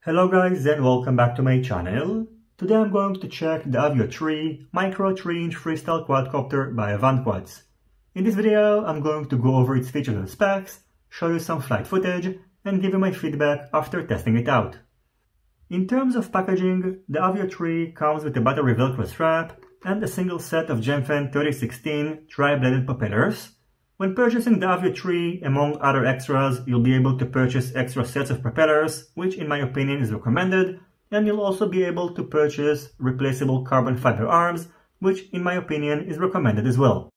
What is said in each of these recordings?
Hello guys and welcome back to my channel. Today I'm going to check the Avio 3 Micro 3-inch freestyle quadcopter by Avantquads. In this video I'm going to go over its features and specs, show you some flight footage and give you my feedback after testing it out. In terms of packaging, the Avio 3 comes with a battery velcro strap and a single set of Gemfan 3016 tri-bladed propellers. When purchasing the Avio 3, among other extras, you'll be able to purchase extra sets of propellers, which in my opinion is recommended, and you'll also be able to purchase replaceable carbon fiber arms, which in my opinion is recommended as well.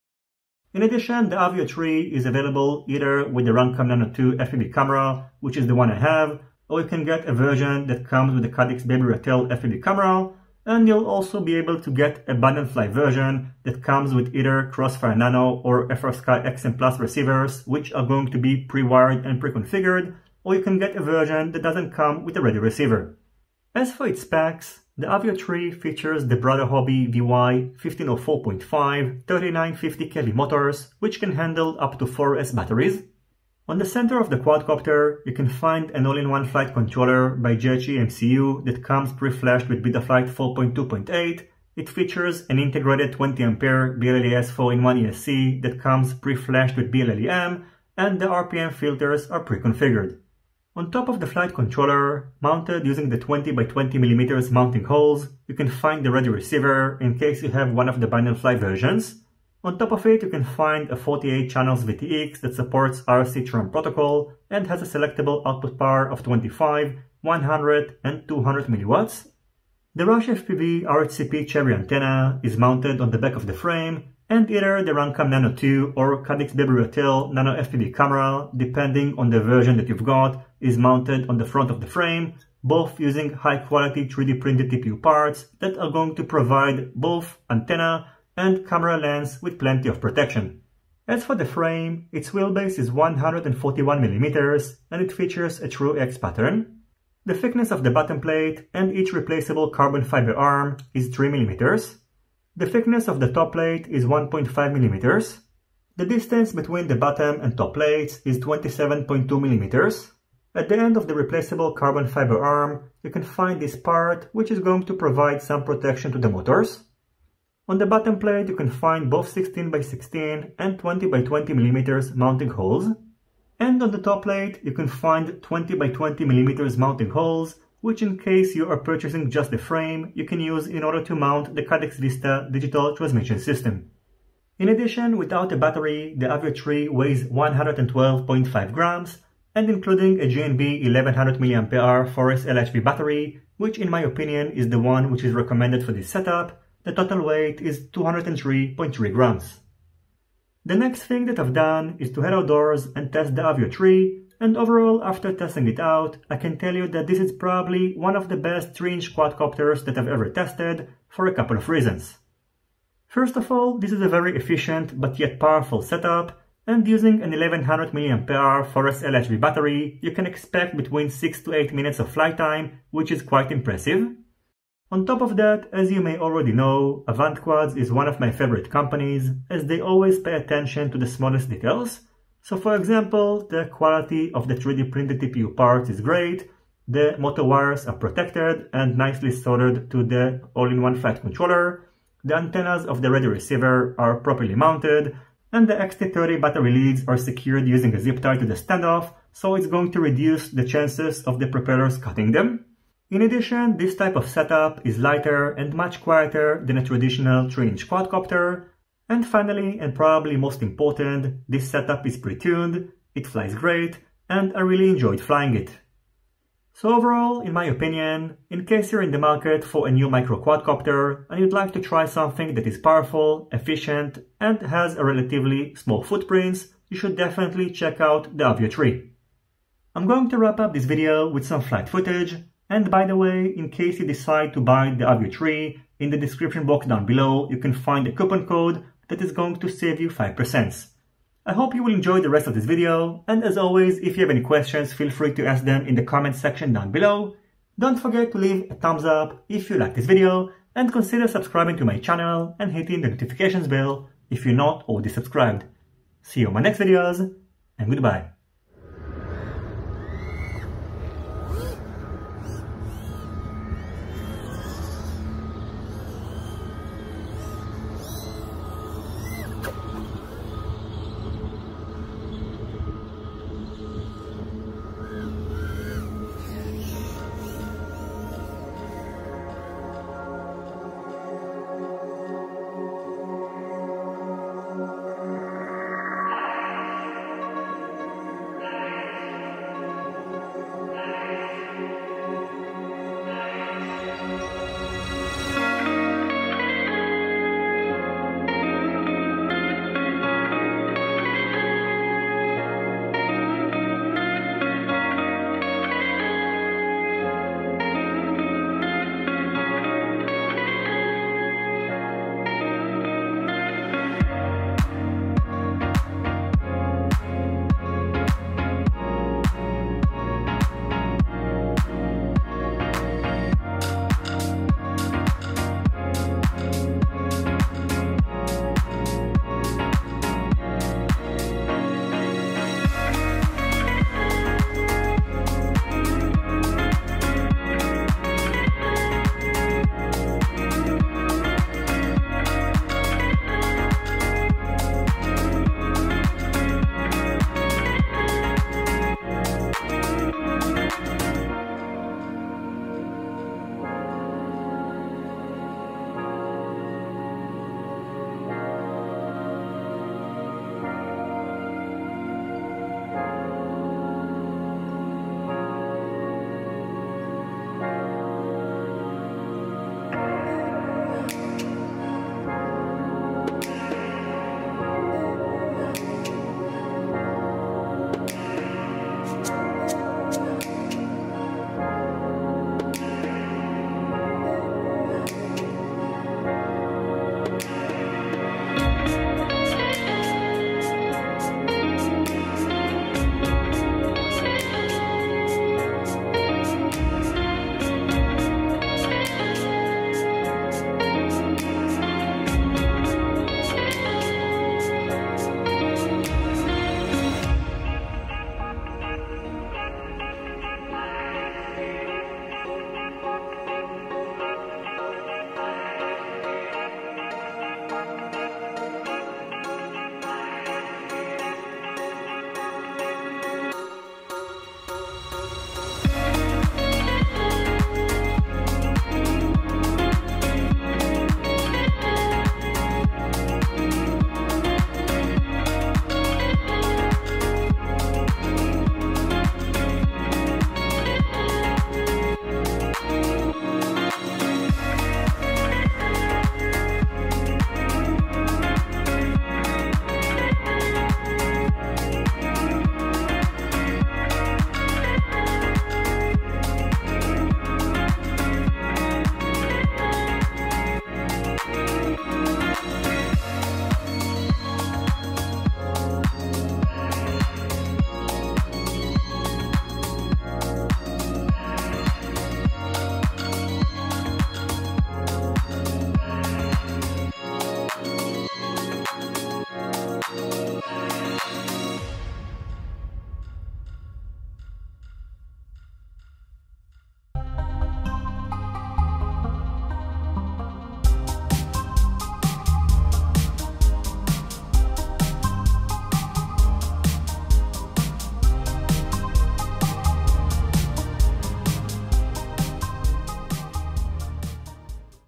In addition, the Avio 3 is available either with the Runcam Nano 2 FPV camera, which is the one I have, or you can get a version that comes with the Caddx Baby Ratel FPV camera, and you'll also be able to get a bundle fly version that comes with either Crossfire Nano or FrSky XM Plus receivers, which are going to be pre-wired and pre-configured, or you can get a version that doesn't come with a ready receiver. As for its specs, the Avio 3 features the Brotherhobby VY 1504.5 3950 kV motors, which can handle up to 4S batteries. On the center of the quadcopter, you can find an all-in-one flight controller by JHEMCU that comes pre-flashed with Betaflight 4.2.8. It features an integrated 20A BLheli S 4-in-1 ESC that comes pre-flashed with BLheli M, and the RPM filters are pre-configured. On top of the flight controller, mounted using the 20x20mm mounting holes, you can find the ready receiver in case you have one of the bundle fly versions. On top of it, you can find a 48 channels VTX that supports RC Tram protocol and has a selectable output power of 25, 100 and 200 mW. The Rush FPV RHCP cherry antenna is mounted on the back of the frame, and either the Runcam Nano 2 or Caddx Baby Ratel Nano FPV camera, depending on the version that you've got, is mounted on the front of the frame, both using high quality 3D printed TPU parts that are going to provide both antenna and camera lens with plenty of protection. As for the frame, its wheelbase is 141mm and it features a true X pattern. The thickness of the bottom plate and each replaceable carbon fiber arm is 3mm. The thickness of the top plate is 1.5mm. The distance between the bottom and top plates is 27.2mm. At the end of the replaceable carbon fiber arm, you can find this part which is going to provide some protection to the motors. On the bottom plate, you can find both 16x16 and 20x20mm mounting holes. And on the top plate, you can find 20x20mm mounting holes, which in case you are purchasing just the frame, you can use in order to mount the Caddx Vista digital transmission system. In addition, without a battery, the Avio 3 weighs 112.5 grams, and including a GNB 1100 mAh 4S LHV battery, which in my opinion is the one which is recommended for this setup, the total weight is 203.3 grams. The next thing that I've done is to head outdoors and test the Avio 3, and overall after testing it out, I can tell you that this is probably one of the best 3-inch quadcopters that I've ever tested for a couple of reasons. First of all, this is a very efficient but yet powerful setup, and using an 1100 mAh 4S LHV battery, you can expect between 6 to 8 minutes of flight time, which is quite impressive. On top of that, as you may already know, Avantquads is one of my favorite companies, as they always pay attention to the smallest details. So for example, the quality of the 3D printed TPU parts is great, the motor wires are protected and nicely soldered to the all-in-one flight controller, the antennas of the ready receiver are properly mounted, and the XT30 battery leads are secured using a zip tie to the standoff, so it's going to reduce the chances of the propellers cutting them. In addition, this type of setup is lighter and much quieter than a traditional 3-inch quadcopter. And finally, and probably most important, this setup is pre-tuned, it flies great, and I really enjoyed flying it. So overall, in my opinion, in case you're in the market for a new micro quadcopter and you'd like to try something that is powerful, efficient, and has a relatively small footprint, you should definitely check out the Avio 3. I'm going to wrap up this video with some flight footage. And by the way, in case you decide to buy the Avio 3, in the description box down below you can find a coupon code that is going to save you 5%. I hope you will enjoy the rest of this video, and as always, if you have any questions, feel free to ask them in the comment section down below. Don't forget to leave a thumbs up if you like this video, and consider subscribing to my channel and hitting the notifications bell if you're not already subscribed. See you on my next videos, and goodbye.